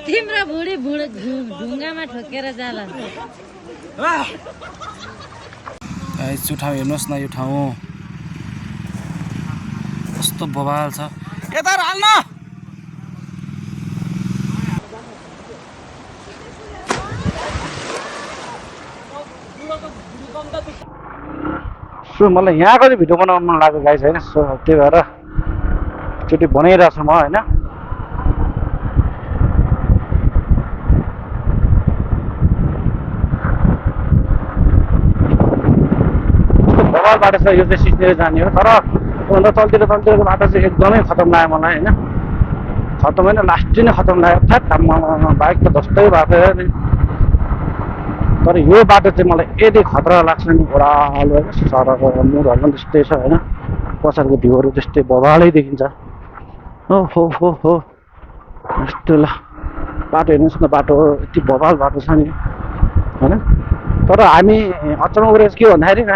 तिम्रो बुढी ढुङ्गामा ठोकेर जाला। यो ठाउँ हेर्नुहोस् न, यो ठाउँ कस्तो बवाल छ। यता हाल्न सो मलाई यहाँको चाहिँ भिडियो बनाउन मन लाग्यो गाइस होइन। सो त्यही भएर एकचोटि बनाइरहेको छु म होइन। बवाल बाटो छ यो चाहिँ सिक्नेर जाने हो। तर त्योभन्दा तलतिरको बाटो चाहिँ एकदमै खतम लाग्यो मलाई होइन। खतम होइन, लास्टै नै खतम लाग्यो। अर्थात् बाइक त जस्तै भएको नि, तर यो बाटो चाहिँ मलाई यति खतरा लाग्छ नि। ओह्रालो होइन, सरको मुडहरू पनि त्यस्तै छ होइन। पछाडिको भ्यूहरू त्यस्तै बवालै देखिन्छ। हो हो हो हो यस्तो ल बाटो हेर्नुहोस् न, बाटो यति बवाल बाटो छ नि होइन। तर हामी अचम्म कुरो के भन्दाखेरि न,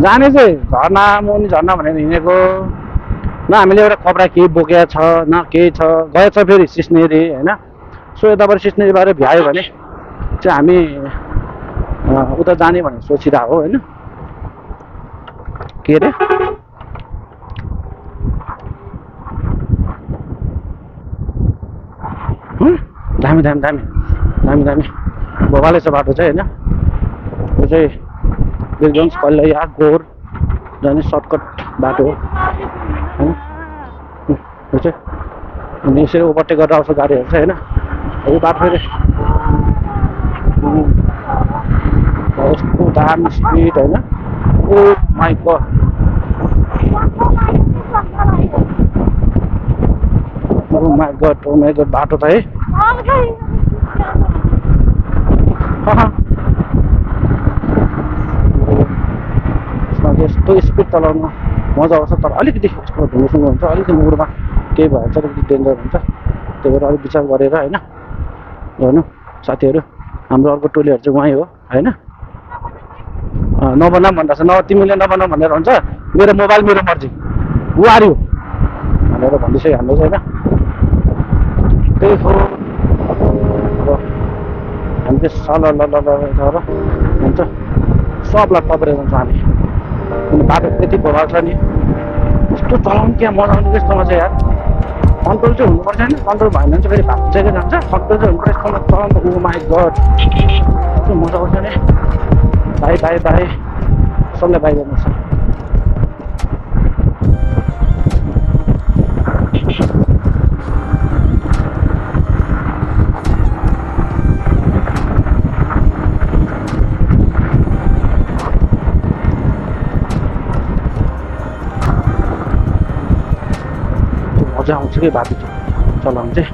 जाने चाहिँ झर्ना मुनि झर्ना भनेर हिँडेको न। हामीले एउटा कपडा केही बोकेको छ न केही छ। गएछ फेरि सिस्नेरी होइन। सो यताबाट सिस्नेरीबाट भ्यायो भने चाहिँ हामी उता जाने भनेर सोचिरहेको होइन। के अरे दामी दामी दामी दामी दामी बवालै छ बाटो चाहिँ होइन। यो चाहिँ बिरगन्ज कल्लैया गोर जाने सर्टकट बाटो हो होइन। यो चाहिँ अनि यसरी ओभरटेक गरेर आउँछ गाडीहरू चाहिँ होइन। यो बाटो फेरि यस्तो दामी स्पिड होइन। Oh my god oh my god बाटो त है यस्तो स्पिड चलाउनु मजा आउँछ। तर अलिकति यसको ढुङ्गोसुङ्गो हुन्छ, अलिकति मुडमा केही भएछ अलिकति डेन्जर हुन्छ। त्यही भएर अलिक विचार गरेर होइन हेर्नु साथीहरू। हाम्रो अर्को टोलीहरू चाहिँ उहीँ हो होइन। नबनाऊ भन्दा छ, तिमीले नबनाऊ भनेर हुन्छ। मेरो मोबाइल मेरो मर्जी, बुहारी हो भनेर भन्दैछ हाम्रो चाहिँ होइन। त्यही हो हामी चाहिँ सल ल हुन्छ सबलाई तब्रेर जान्छौँ हामी। अनि बाटो त्यति बवाल छ नि, यस्तो चलाउनु क्या मजा आउने यस्तोमा चाहिँ यार। कन्ट्रोल चाहिँ हुनुपर्छ होइन। कन्ट्रोल भएन भने चाहिँ फेरि भाग्छै जान्छ। कन्ट्रोल चाहिँ हुनुपर्छ यस्तोमा चलाउनु। ओ माइ गड यस्तो मजा आउँछ नि। बाई बाई बाई सबलाई बाई गर्नुपर्छ। मजा आउँछ कि बाटो चलाउनु चाहिँ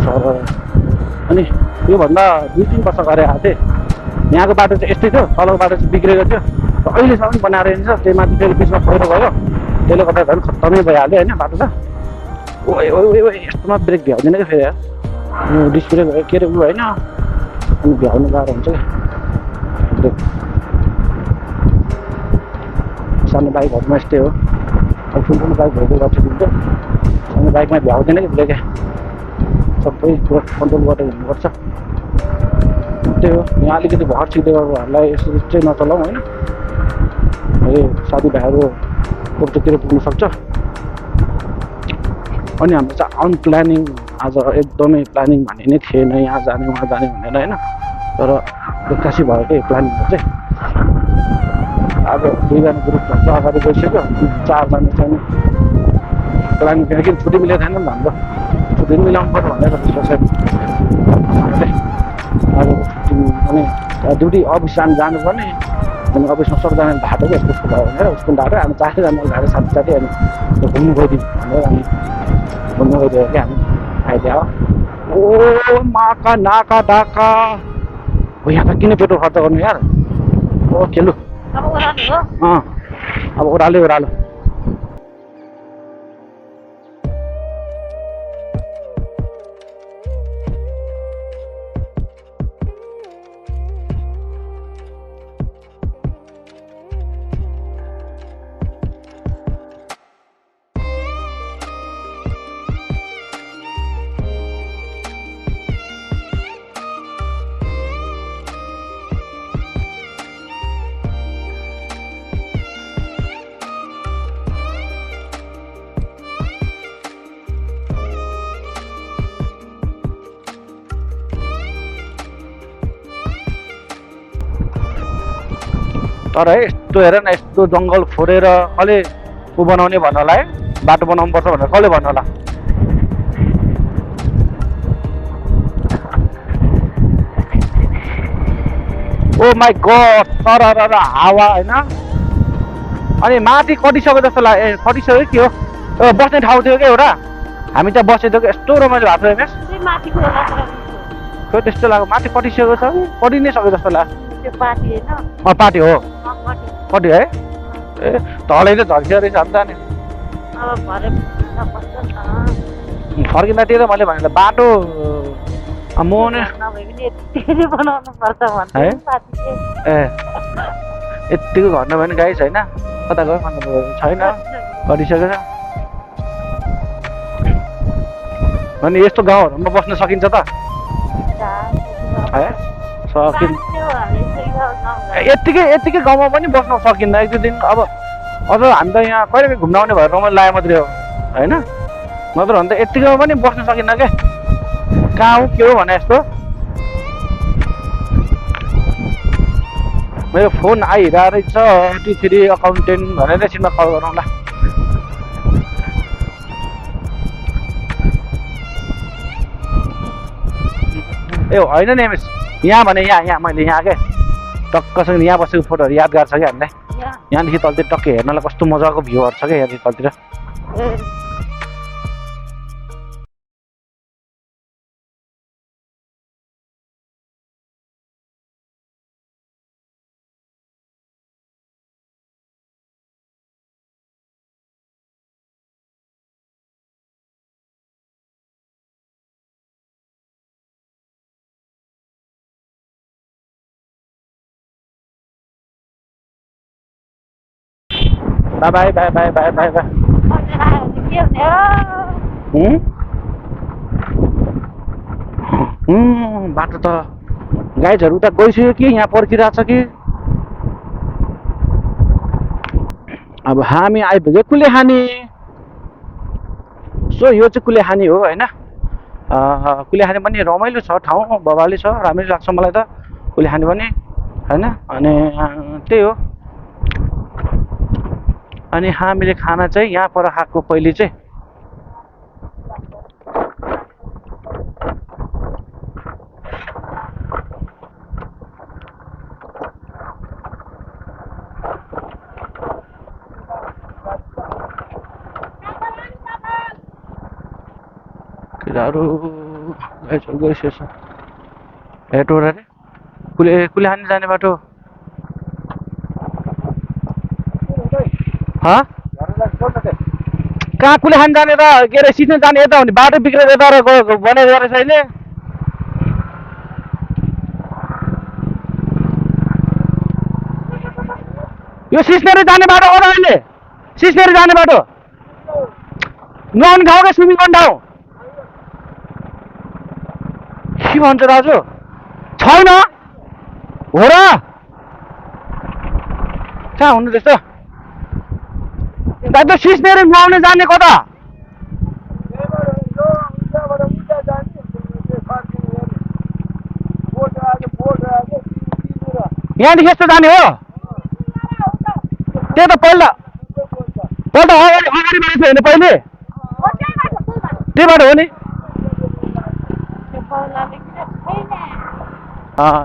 सर। अनि योभन्दा 2-3 वर्ष गरेर आएको थिएँ। यहाँको बाटो चाहिँ यस्तै थियो, तलको बाटो चाहिँ बिग्रेको थियो। र अहिलेसम्म बनाएर हिँड्छ। त्यही माथि फेरि बिचमा पहिरो गयो, त्यसले गर्दा झन् खत्तमै भइहाल्यो होइन बाटो त। ओ यस्तोमा ब्रेक भ्याउँदैन क्या फेरि यार। डिस्प्ले भयो के अरे ऊ होइन। अनि भ्याउनु गाह्रो हुन्छ क्या ब्रेक। सानो बाइकहरूमा यस्तै हो। अब ठुल्ठुलो बाइक भएको गर्छ दिन्छ, सानो बाइकमा भ्याउँदैन कि ब्रेक। सबै पुरा कन्ट्रोल गरेर हिँड्नुपर्छ। त्यही हो। यहाँ अलिकति भर छिर्दैहरूलाई यसरी चाहिँ नचलाउँ होइन। है साथीभाइहरू कोप्चोतिर पुग्नु सक्छ। अनि हाम्रो चाहिँ अनप्लानिङ आज एकदमै प्लानिङ भन्ने नै थिएन, यहाँ जाने उहाँ जाने भनेर होइन। तर एक्कासी भएकै प्लानिङहरू चाहिँ अब 2जना ग्रुप भन्छ अगाडि गइसक्यो। 4जना चाहिँ प्लानिङ थियो कि छुट्टी मिलेको थिएन नि त हाम्रो। छुट्टी मिलाउनु पर्यो भनेर सोचेँ अब छुट्टी अनि ड्युटी अफिस जानुपर्ने। अनि अफिसमा सबजना ढाँटो क्या यस्तो भयो भनेर उसको ढाँटो हामी 4जना ढाँटो साथी अनि घुम्नु गइदिउँ भनेर अनि घुम्नु गइदियो क्या हामी आइदियो। ओ माका नाका डाका हो। यहाँ त किन पेट्रोल खर्च गर्नु यार। ओ खेलु अब ओह्रालो तर है यस्तो हेर न यस्तो जङ्गल फोरेर कसले ऊ बनाउने भन्नु होला है बाटो बनाउनु पर्छ भनेर कसले भन्नु होला ओ माई गड तर हावा होइन अनि माथि कटिसक्यो जस्तो लाग्यो ए कटिसक्यो के हो बस्ने ठाउँ थियो क्या एउटा हामी त्यहाँ बसेको थियो यस्तो रमाइलो भएको थियो हेर्नुहोस् खै त्यस्तो लाग्यो माथि कटिसकेको छ कटि नै सक्यो जस्तो लाग्यो पार्टी हो कति है ए तलै त झर्कियो रहेछ अन्त नि फर्किँदातिर मैले भने बाटो म है ए यत्तिको घर नभए नि गाइस होइन कता गयो छैन गरिसकेको छ अनि यस्तो गाउँहरूमा बस्न सकिन्छ त है सकिन्छ यत्तिकै गाउँमा पनि बस्न सकिन्न एक दुई दिन अब अझ हामी त यहाँ कहिले घुम्न आउने भएर रमाइलो लाग्यो मात्रै हो होइन नत्र भने त यत्तिकैमा पनि बस्न सकिन्न क्या कहाँ हो के हो भने यस्तो मेरो फोन आइरहेको रहेछ T3 अकाउन्टेन्ट भनेर एकछिनमा कल गरौँला ए होइन नि एमएस यहाँ भने यहाँ मैले यहाँ के टक्कसँग यहाँ बसेको फोटोहरू यादगार छ क्या हामीलाई यहाँदेखि तलतिर टक्कै हेर्नलाई कस्तो मजाको भ्यूहरू छ क्या यहाँदेखि तलतिर by by by by by by बाटो त गाइडहरू उता गइसक्यो कि यहाँ पर्खिरहेको छ कि अब हामी आइपुग्यो कुलेखानी सो यो चाहिँ कुलेखानी हो होइन कुलेखानी पनि रमाइलो छ ठाउँ बबाली छ राम्रै लाग्छ मलाई त कुलेखानी पनि होइन अनि त्यही हो अनि हामीले खाना चाहिँ यहाँ पर खाएको पहिले चाहिँ केटाहरू गइसकेछ हेटो रे कुलेखानी जाने बाटो कहाँ कुलेखानी जाने त के अरे सिट्न जाने यता हो नि बाटो बिग्रेर यता बनाएको रहेछ अहिले यो सिस्नेरी जाने बाटो हो र अहिले सिस्नेरी जाने बाटो नुहाउने ठाउँ क्या स्विमिङ गर्ने ठाउँ के भन्छ दाजु छैन हो र कहाँ हुनु त्यस्तो दाजु सिस्नेरी नुहाउने जाने कता यहाँदेखि यस्तो जाने हो त्यही त पहिला अगाडि मान्छे होइन पहिले त्यही बाटो हो नि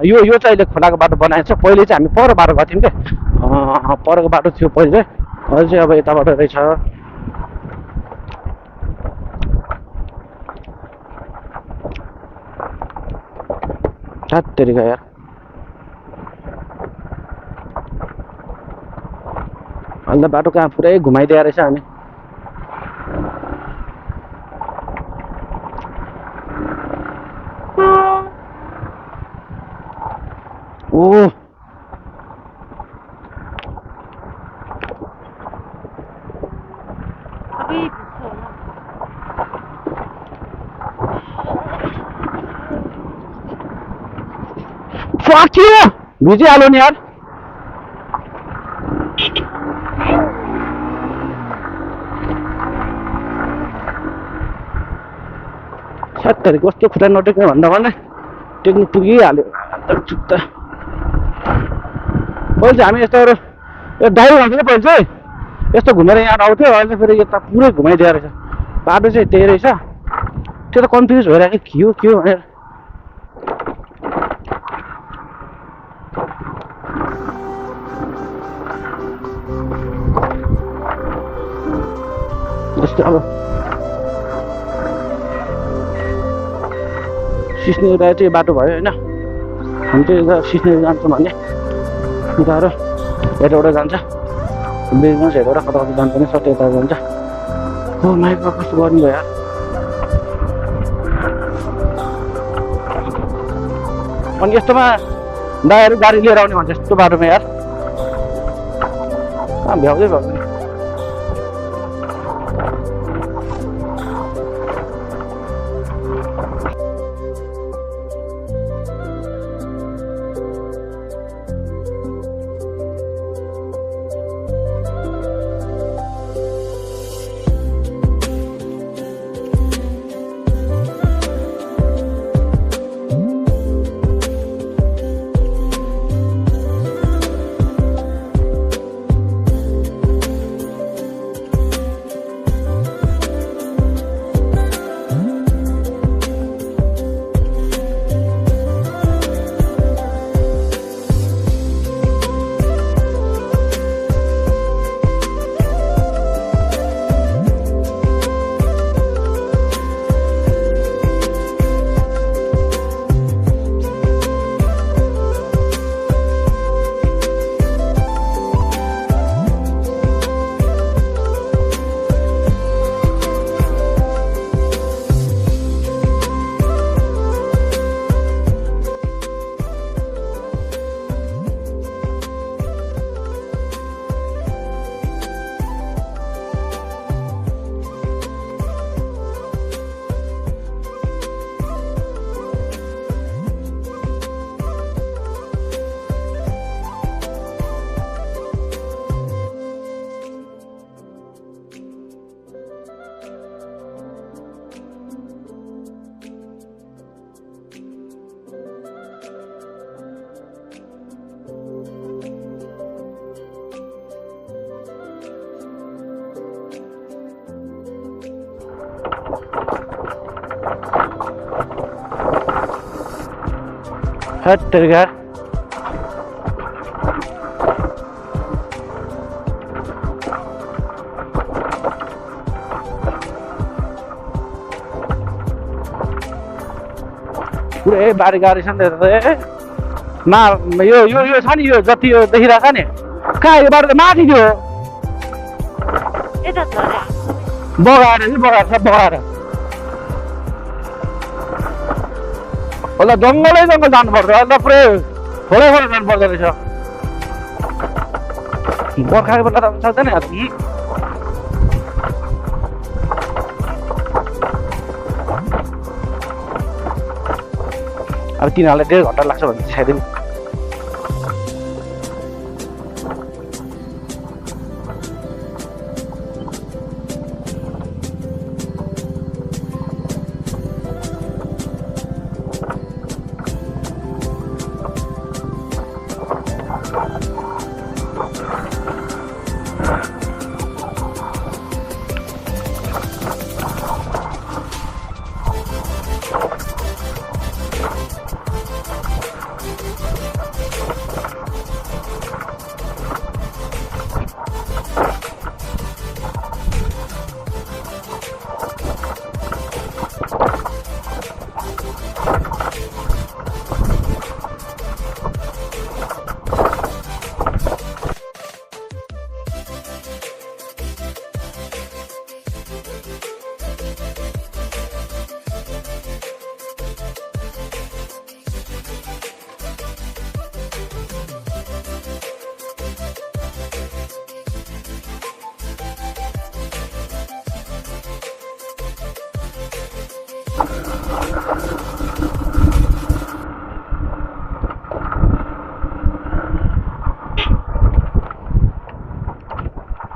यो चाहिँ अहिले खोलाको बाटो बनाएको छ पहिले चाहिँ हामी पर बाटो गएको थियौँ क्या परको बाटो थियो पहिले अहिले चाहिँ अब यताबाट रहेछ तेरिका यार अन्त बाटो कहाँ पुरै घुमाइदिएर रहेछ अनि ओ Fuck you! भिजिहाल्यो नि यार सत्तरी कस्तो खुट्टा नटेक्ने भन्दा भन्दै टेक्नु पुगिहाल्यो जुत्ता पहिले हामी यस्तो यो ड्राइभर भन्छ पहिले चाहिँ यस्तो घुमेर यहाँ आउँथ्यो अहिले फेरि यता पुरै घुमाइदिएको रहेछ बाटो चाहिँ त्यही रहेछ त्यो त कन्फ्युज भइरहेको के हो भनेर यस्तो अब सिस्ने चाहिँ बाटो भयो होइन हामी चाहिँ यता सिस्ने जान्छौँ भने उतारो यताबाट जान्छ बिजनेस हेरेर कता कता जान्छ नि सबै यता जान्छ हो माइकमा कस्तो गर्नु भयो यार अनि यस्तोमा दाइहरू गाडी लिएर आउने भन्छ यस्तो बाटोमा यार भ्याउँदै भ्याउँदैन हट तेरे घर पुरै बारी गाडी छ नि मा यो छ नि यो जति यो देखिरहेको छ नि कहाँ यो बाटो त माथि थियो बगाएर सब बगाएर होला जङ्गलै जङ्गल जानुपर्छ अहिले त पुरै खोला जानुपर्दो रहेछ बर्खाको बेला त सक्दैन अब तिनीहरूलाई 1.5 घन्टा लाग्छ भने सायदै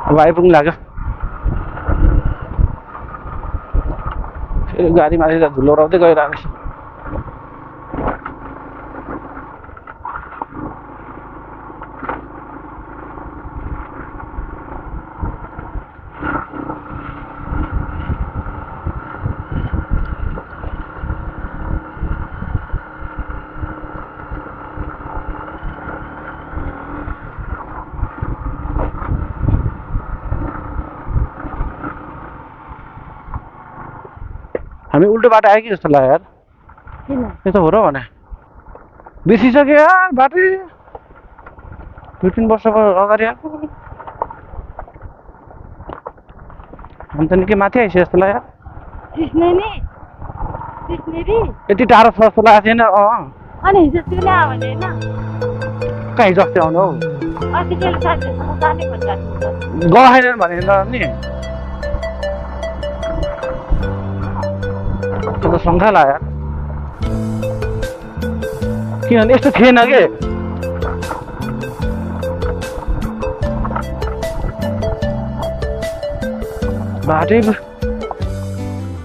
अब आइपुग्नु लाग्यो फेरि गाडी माथि त धुलो उडाउँदै गइरहेको छ हामी उल्टो बाटो आयो कि जस्तो लाग्यो यार किन यो त हो र भने बिर्सिसक्यो यार बाटो 2-3 वर्षको अगाडि आएको अन्त निकै माथि आइसक्यो जस्तो लाग्यो कृष्णनी यति टाढो छ जस्तो लागेको थिएन अनि हिजो अस्ति पनि आयो भने होइन कहाँ हिजो अस्ति आउनु हौ अस्ति बेलुका साथीहरूसँग जाने भनिरहेको गएन भने त नि त शङ्का लाग्यो किनभने यस्तो थिएन के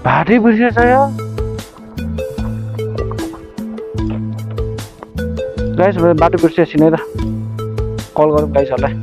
बाटै बिर्सेछ यार गाइस बाटो बिर्सेपछि नै त कल गरौँ गाइसहरूलाई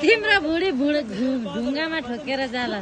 तिम्रो बुढी ढुङ्गामा ठोकेर जाला